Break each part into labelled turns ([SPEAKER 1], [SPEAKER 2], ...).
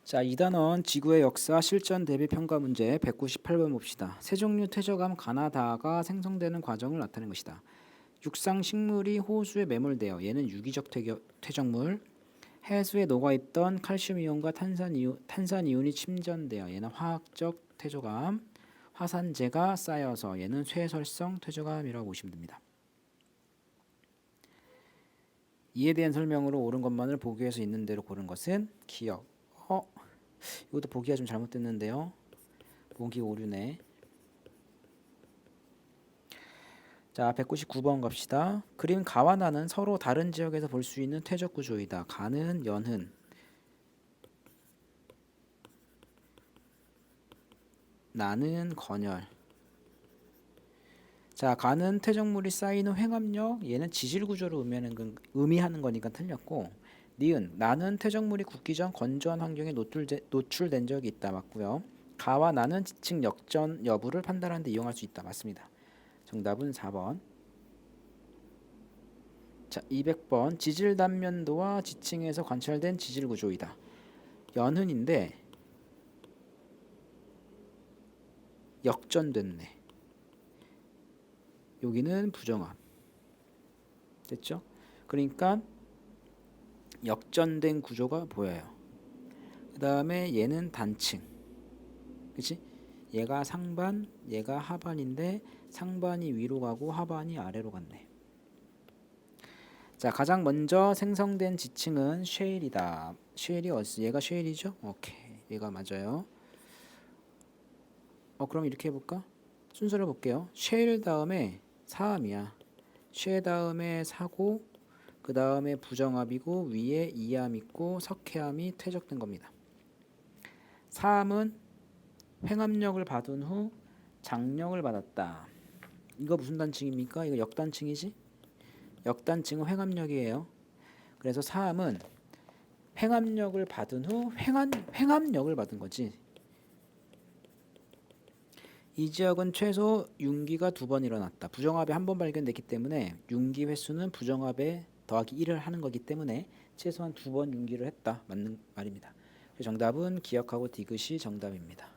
[SPEAKER 1] 자, 2단원 지구의 역사 실전 대비 평가 문제 198번 봅시다. 세 종류 퇴적암 가나다가 생성되는 과정을 나타낸 것이다. 육상 식물이 호수에 매몰되어 얘는 유기적 퇴적물, 해수에 녹아있던 칼슘 이온과 탄산 이온이 침전되어 얘는 화학적 퇴적암, 화산재가 쌓여서 얘는 쇠설성 퇴적암이라고 보시면 됩니다. 이에 대한 설명으로 옳은 것만을 보기에서 있는 대로 고른 것은 기억. 이것도 보기가 좀 잘못됐는데요. 보기 오류네. 자, 199번 갑시다. 그림 가와 나는 서로 다른 지역에서 볼 수 있는 퇴적 구조이다. 가는 연흔, 나는 건열. 자, 가는 퇴적물이 쌓이는 횡압력, 얘는 지질 구조를 의미하는 거니까 틀렸고, 니은, 나는 퇴적물이 굳기 전 건조한 환경에 노출된 적이 있다. 맞고요. 가와 나는 지층 역전 여부를 판단하는 데 이용할 수 있다. 맞습니다. 정답은 4번. 자, 200번. 지질 단면도와 지층에서 관찰된 지질 구조이다. 연흔인데 역전됐네. 여기는 부정합. 됐죠? 그러니까 역전된 구조가 보여요. 그 다음에 얘는 단층. 그치? 얘가 상반, 얘가 하반인데 상반이 위로 가고 하반이 아래로 갔네. 자, 가장 먼저 생성된 지층은 쉐일이다. 쉐일이 어디? 얘가 쉐일이죠? 오케이, 얘가 맞아요. 그럼 이렇게 해볼까? 순서를 볼게요. 쉐일 다음에 사암이야. 쉐 다음에 사고, 그 다음에 부정합이고 위에 이암 있고 석회암이 퇴적된 겁니다. 사암은 횡압력을 받은 후 장력을 받았다. 이거 무슨 단층입니까? 이거 역단층이지? 역단층은 횡압력이에요. 그래서 사암은 횡압력을 받은 후 횡압력을 받은 거지. 이 지역은 최소 융기가 2번 일어났다. 부정합이 한 번 발견됐기 때문에 융기 횟수는 부정합에 더하기 1을 하는 거기 때문에 최소한 2번 융기를 했다. 맞는 말입니다. 정답은 기억하고 디귿이 정답입니다.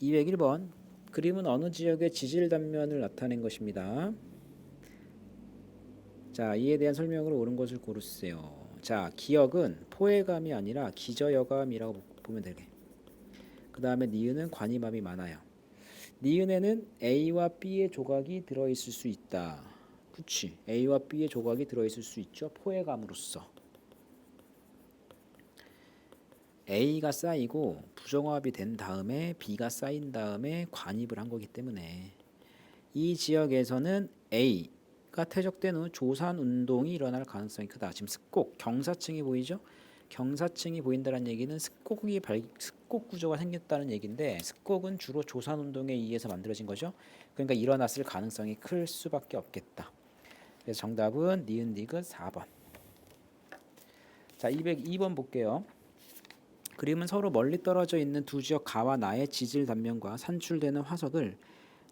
[SPEAKER 1] 201번. 그림은 어느 지역의 지질 단면을 나타낸 것입니다. 자, 이에 대한 설명으로 옳은 것을 고르세요. 자, 기역은 포획암이 아니라 기저여감이라고 보면 되게. 그 다음에 니은은 관이맘이 많아요. 니은에는 A와 B의 조각이 들어있을 수 있다. 그치? A와 B의 조각이 들어있을 수 있죠. 포획암으로서. A가 쌓이고 부정합이 된 다음에 B가 쌓인 다음에 관입을 한 거기 때문에 이 지역에서는 A가 퇴적된 후 조산 운동이 일어날 가능성이 크다. 지금 습곡, 경사층이 보이죠? 경사층이 보인다는 얘기는 습곡 구조가 생겼다는 얘기인데 습곡은 주로 조산 운동에 의해서 만들어진 거죠. 그러니까 일어났을 가능성이 클 수밖에 없겠다. 그래서 정답은 니은 디귿 4번. 자, 202번 볼게요. 그림은 서로 멀리 떨어져 있는 두 지역 가와 나의 지질 단면과 산출되는 화석을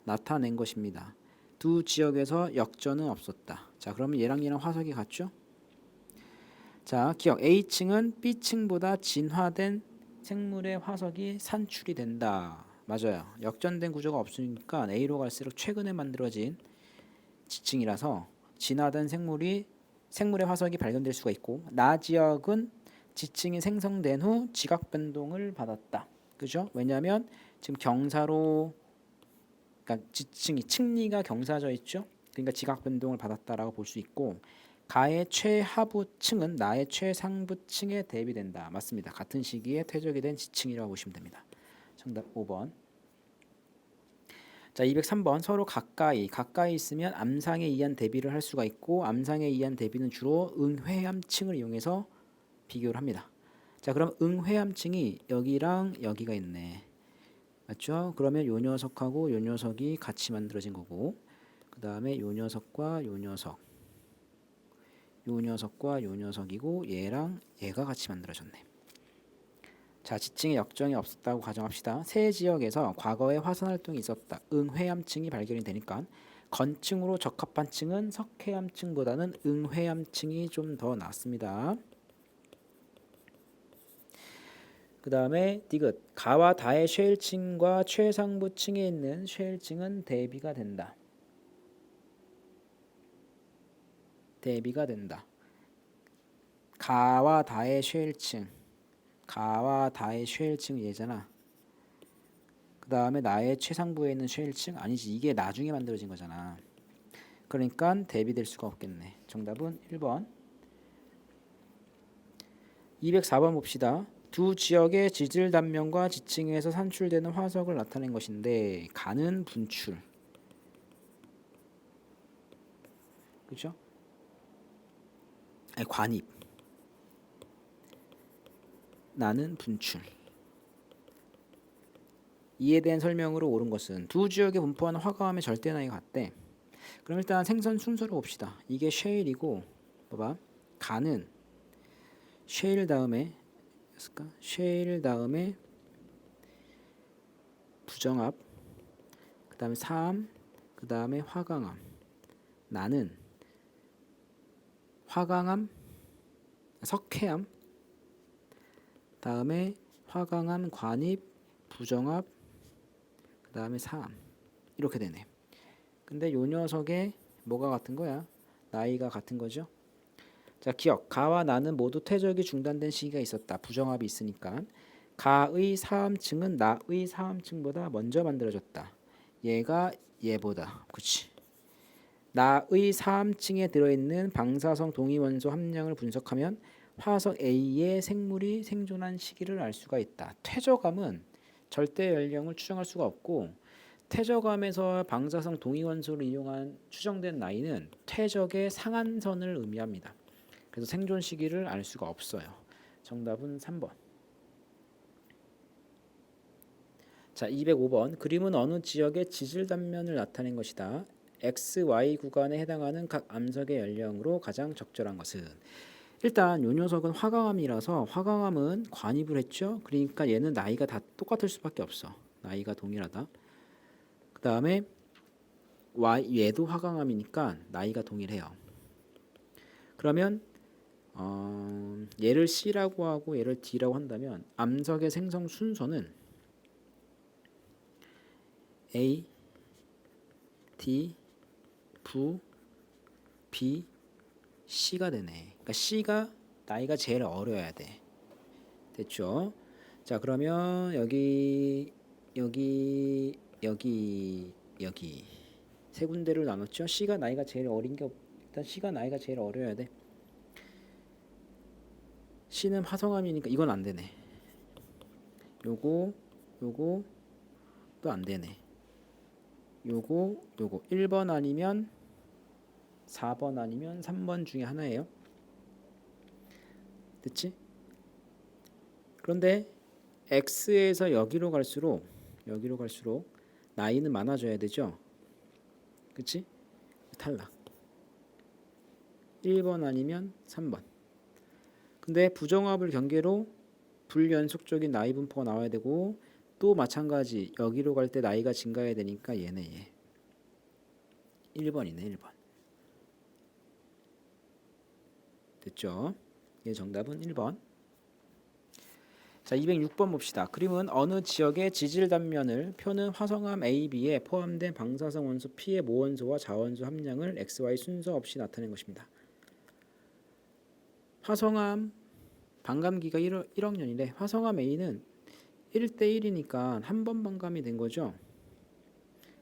[SPEAKER 1] 나타낸 것입니다. 두 지역에서 역전은 없었다. 자, 그러면 얘랑 화석이 같죠? 자, 기억 A층은 B층보다 진화된 생물의 화석이 산출이 된다. 맞아요. 역전된 구조가 없으니까 A로 갈수록 최근에 만들어진 지층이라서 진화된 생물의 화석이 발견될 수가 있고 나 지역은 지층이 생성된 후 지각 변동을 받았다. 그죠? 왜냐하면 지금 경사로 그러니까 지층이 층리가 경사져 있죠. 그러니까 지각 변동을 받았다라고 볼 수 있고 가의 최하부층은 나의 최상부층에 대비된다. 맞습니다. 같은 시기에 퇴적이 된 지층이라고 보시면 됩니다. 정답 5번. 자, 203번. 서로 가까이 있으면 암상에 의한 대비를 할 수가 있고 암상에 의한 대비는 주로 응회암층을 이용해서 비교를 합니다. 자, 그럼 응회암층이 여기랑 여기가 있네. 맞죠? 그러면 요 녀석하고 요 녀석이 같이 만들어진 거고 그 다음에 요 녀석과 요 녀석 요 녀석과 요 녀석이고 얘랑 얘가 같이 만들어졌네. 자, 지층에 역정이 없었다고 가정합시다. 세 지역에서 과거에 화산 활동이 있었다. 응회암층이 발견이 되니까 건층으로 적합한 층은 석회암층보다는 응회암층이 좀 더 낫습니다. 그 다음에 디귿 가와 다의 쉐일층과 최상부층에 있는 쉐일층은 대비가 된다. 대비가 된다. 가와 다의 쉐일층, 가와 다의 쉐일층 얘잖아. 그 다음에 나의 최상부에 있는 쉐일층 아니지, 이게 나중에 만들어진 거잖아. 그러니까 대비될 수가 없겠네. 정답은 1번. 204번 봅시다. 두 지역의 지질 단면과 지층에서 산출되는 화석을 나타낸 것인데 가는 분출, 그렇죠? 아니, 관입, 나는 분출. 이에 대한 설명으로 옳은 것은 두 지역에 분포하는 화강암의 절대 나이가 같대. 그럼 일단 생선 순서를 봅시다. 이게 쉐일이고, 봐봐, 가는 쉐일 다음에 쉐일 다음에 부정합, 그 다음에 사암, 그 다음에 화강암. 나는 화강암, 석회암, 다음에 화강암, 관입, 부정합, 그 다음에 사암. 이렇게 되네. 근데 요 녀석의 뭐가 같은 거야? 나이가 같은 거죠. 자, 기억. 가와 나는 모두 퇴적이 중단된 시기가 있었다. 부정합이 있으니까. 가의 사암층은 나의 사암층보다 먼저 만들어졌다. 얘가 얘보다. 그치? 나의 사암층에 들어있는 방사성 동위원소 함량을 분석하면 화석 A의 생물이 생존한 시기를 알 수가 있다. 퇴적암은 절대 연령을 추정할 수가 없고, 퇴적암에서 방사성 동위원소를 이용한 추정된 나이는 퇴적의 상한선을 의미합니다. 그래서 생존 시기를 알 수가 없어요. 정답은 3번. 자, 205번. 그림은 어느 지역의 지질 단면을 나타낸 것이다. X, Y 구간에 해당하는 각 암석의 연령으로 가장 적절한 것은, 일단 요 녀석은 화강암이라서 화강암은 관입을 했죠. 그러니까 얘는 나이가 다 똑같을 수밖에 없어. 나이가 동일하다. 그 다음에 얘도 화강암이니까 나이가 동일해요. 그러면 얘를 C라고 하고 얘를 D라고 한다면 암석의 생성 순서는 A, D, V, B, C가 되네. 그러니까 C가 나이가 제일 어려야 돼. 됐죠? 자, 그러면 여기 세 군데로 나눴죠. C가 나이가 제일 어린 게 일단 C가 나이가 제일 어려야 돼. C는 화성암이니까 이건 안 되네. 요거 또 안 되네. 요거 1번 아니면 4번 아니면 3번 중에 하나예요. 됐지? 그런데 X에서 여기로 갈수록 나이는 많아져야 되죠. 그치? 탈락. 1번 아니면 3번. 근데 부정합을 경계로 불연속적인 나이 분포가 나와야 되고, 또 마찬가지 여기로 갈 때 나이가 증가해야 되니까 얘네 얘. 1번이네 1번. 됐죠? 얘 정답은 1번. 자, 206번 봅시다. 그림은 어느 지역의 지질 단면을 표는 화성암 A, B에 포함된 방사성 원소 P의 모원소와 자원소 함량을 X, Y 순서 없이 나타낸 것입니다. 화성암 반감기가 1억 년이래. 화성암 A는 1대1이니까 한 번 반감이 된 거죠.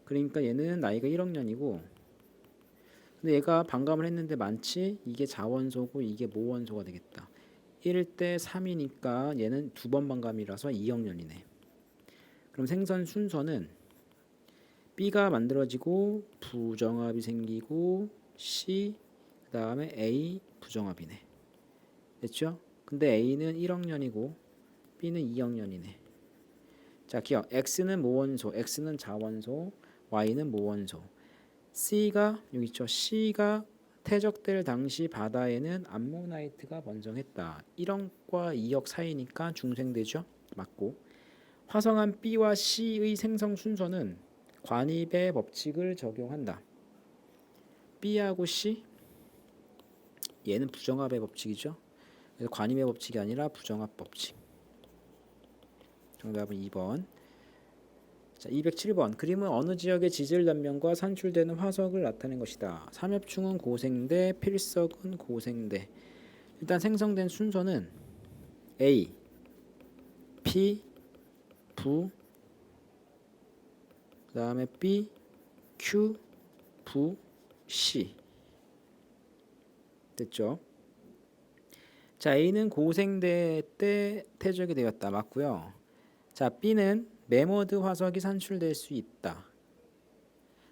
[SPEAKER 1] 그러니까 얘는 나이가 1억 년이고, 근데 얘가 반감을 했는데 많지? 이게 자원소고 이게 모원소가 되겠다. 1대3이니까 얘는 두 번 반감이라서 2억 년이네. 그럼 생선 순서는 B가 만들어지고 부정합이 생기고 C 그 다음에 A 부정합이네. 됐죠? 근데 A는 1억 년이고 B는 2억 년이네. 자, 기억. X는 모원소, X는 자원소, Y는 모원소. C가 여기 있죠. C가 퇴적될 당시 바다에는 암모나이트가 번성했다. 1억과 2억 사이니까 중생되죠. 맞고. 화성암 B와 C의 생성 순서는 관입의 법칙을 적용한다. B하고 C, 얘는 부정합의 법칙이죠. 그래서 관입의 법칙이 아니라 부정합 법칙. 정답은 2번. 자, 207번. 그림은 어느 지역의 지질 단면과 산출되는 화석을 나타낸 것이다. 삼엽충은 고생대, 필석은 고생대. 일단 생성된 순서는 A, P, 부, 그 다음에 B, Q, 부, C. 됐죠? 자, A는 고생대 때 퇴적이 되었다. 맞고요. 자, B는 매머드 화석이 산출될 수 있다.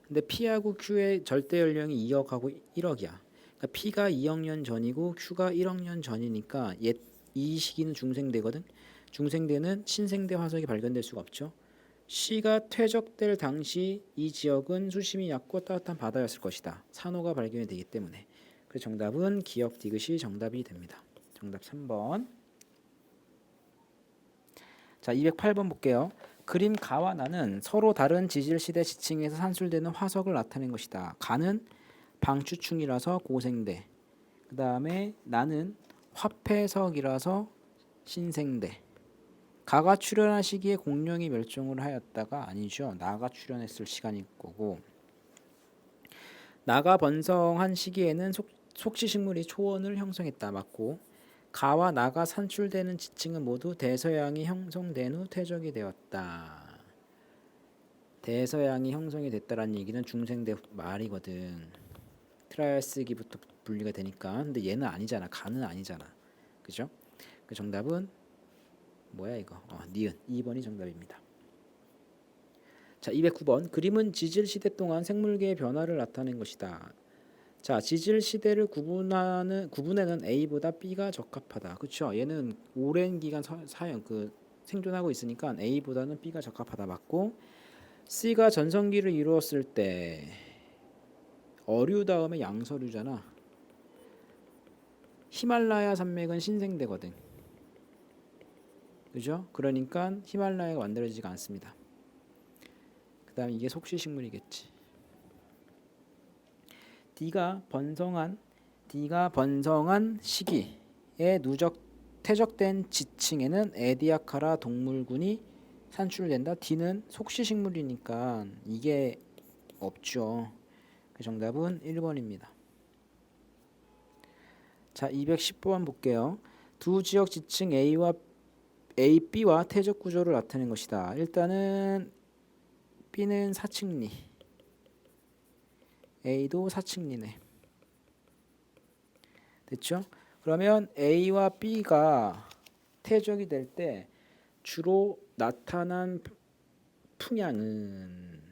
[SPEAKER 1] 근데 P하고 Q의 절대 연령이 2억하고 1억이야. 그러니까 P가 2억 년 전이고 Q가 1억 년 전이니까 이 시기는 중생대거든. 중생대는 신생대 화석이 발견될 수가 없죠. C가 퇴적될 당시 이 지역은 수심이 얕고 따뜻한 바다였을 것이다. 산호가 발견이 되기 때문에. 그래서 정답은 기역 디귿이 정답이 됩니다. 정답 3번. 자, 208번 볼게요. 그림 가와 나는 서로 다른 지질시대 지층에서 산출되는 화석을 나타낸 것이다. 가는 방추충이라서 고생대. 그 다음에 나는 화폐석이라서 신생대. 가가 출현한 시기에 공룡이 멸종을 하였다가 아니죠. 나가 출현했을 시간일 거고. 나가 번성한 시기에는 속시식물이 초원을 형성했다. 맞고. 가와 나가 산출되는 지층은 모두 대서양이 형성된 후 퇴적이 되었다. 대서양이 형성이 됐다라는 얘기는 중생대 말이거든. 트라이아스기부터 분리가 되니까. 근데 얘는 아니잖아. 가는 아니잖아. 그죠? 그 정답은 뭐야 이거? 니은 2번이 정답입니다. 자, 209번. 그림은 지질 시대 동안 생물계의 변화를 나타낸 것이다. 자, 지질 시대를 구분에는 A보다 B가 적합하다. 그렇죠? 얘는 오랜 기간 생존하고 있으니까 A보다는 B가 적합하다. 맞고, C가 전성기를 이루었을 때 어류 다음에 양서류잖아. 히말라야 산맥은 신생대거든. 그죠? 그러니까 히말라야가 만들어지지가 않습니다. 그 다음에 이게 속시식물이겠지. D가 번성한 시기에 퇴적된 지층에는 에디아카라 동물군이 산출된다. D는 속시식물이니까 이게 없죠. 그 정답은 1번입니다. 자, 210번 볼게요. 두 지역 지층 A, B와 퇴적 구조를 나타낸 것이다. 일단은 B는 사층리, A도 사층리네. 됐죠? 그러면 A와 B가 퇴적이 될 때 주로 나타난 풍향은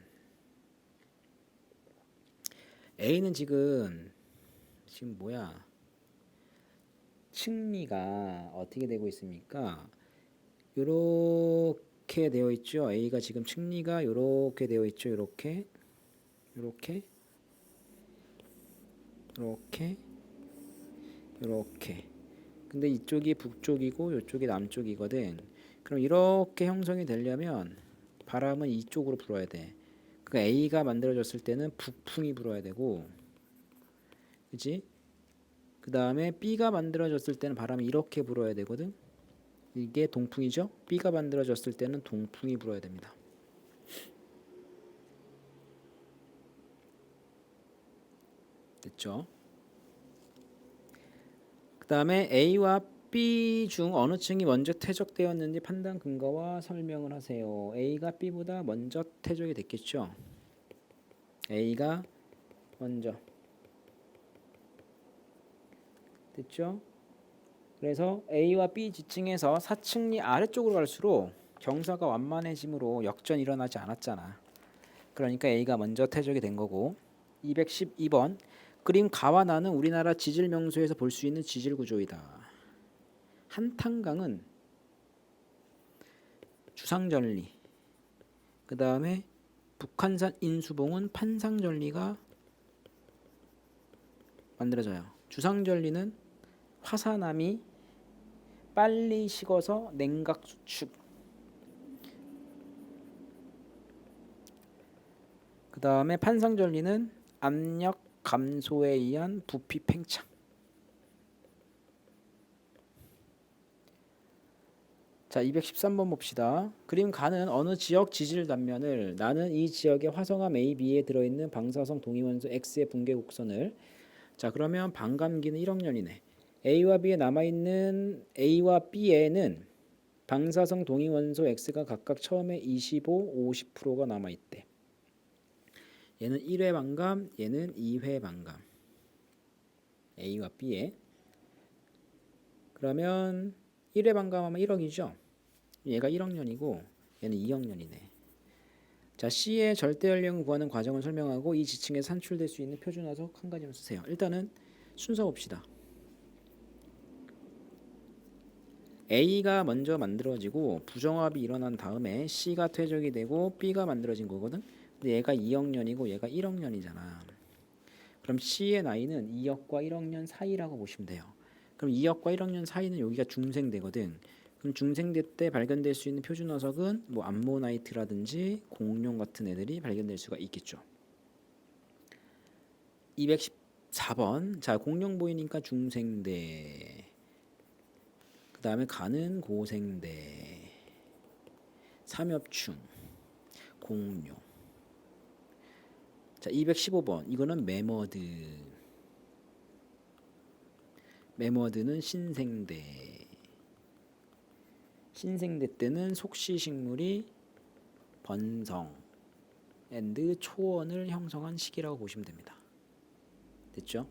[SPEAKER 1] A는 지금 뭐야? 층리가 어떻게 되고 있습니까? 요렇게 되어 있죠. A가 지금 층리가 요렇게 되어 있죠. 요렇게 근데 이쪽이 북쪽이고 이쪽이 남쪽이거든. 그럼 이렇게 형성이 되려면 바람은 이쪽으로 불어야 돼. 그 A가 만들어졌을 때는 북풍이 불어야 되고, 그치? 그 다음에 B가 만들어졌을 때는 바람이 이렇게 불어야 되거든. 이게 동풍이죠. B가 만들어졌을 때는 동풍이 불어야 됩니다. 됐죠? 그 다음에 A와 B 중 어느 층이 먼저 퇴적되었는지 판단 근거와 설명을 하세요. A가 B보다 먼저 퇴적이 됐겠죠. A가 먼저 됐죠. 그래서 A와 B 지층에서 4층리 아래쪽으로 갈수록 경사가 완만해지므로 역전이 일어나지 않았잖아. 그러니까 A가 먼저 퇴적이 된 거고. 212번. 그림 가와 나는 우리나라 지질 명소에서 볼 수 있는 지질 구조이다. 한탄강은 주상절리, 그 다음에 북한산 인수봉은 판상절리가 만들어져요. 주상절리는 화산암이 빨리 식어서 냉각 수축, 그 다음에 판상절리는 압력 감소에 의한 부피 팽창. 자, 213번 봅시다. 그림 가는 어느 지역 지질 단면을 나는 이 지역의 화성암 A, B에 들어있는 방사성 동위원소 X의 붕괴 곡선을 자, 그러면 반감기는 1억년이네. A와 B에 남아있는 A와 B에는 방사성 동위원소 X가 각각 처음에 25, 50%가 남아있대. 얘는 1회 반감, 얘는 2회 반감. A와 B에. 그러면 1회 반감하면 1억이죠. 얘가 1억년이고 얘는 2억년이네. 자, C의 절대 연령을 구하는 과정을 설명하고 이 지층에 산출될 수 있는 표준화석 한 가지만 쓰세요. 일단은 순서 봅시다. A가 먼저 만들어지고 부정합이 일어난 다음에 C가 퇴적이 되고 B가 만들어진 거거든. 근데 얘가 2억년이고 얘가 1억년이잖아. 그럼 C의 나이는 2억과 1억년 사이라고 보시면 돼요. 그럼 2억과 1억년 사이는 여기가 중생대거든. 그럼 중생대 때 발견될 수 있는 표준화석은 뭐 암모나이트라든지 공룡 같은 애들이 발견될 수가 있겠죠. 214번. 자, 공룡 보이니까 중생대. 그 다음에 가는 고생대. 삼엽충. 공룡. 자, 215번. 이거는 매머드. 매머드는 신생대. 신생대 때는 속시식물이 번성 앤드 초원을 형성한 시기라고 보시면 됩니다. 됐죠?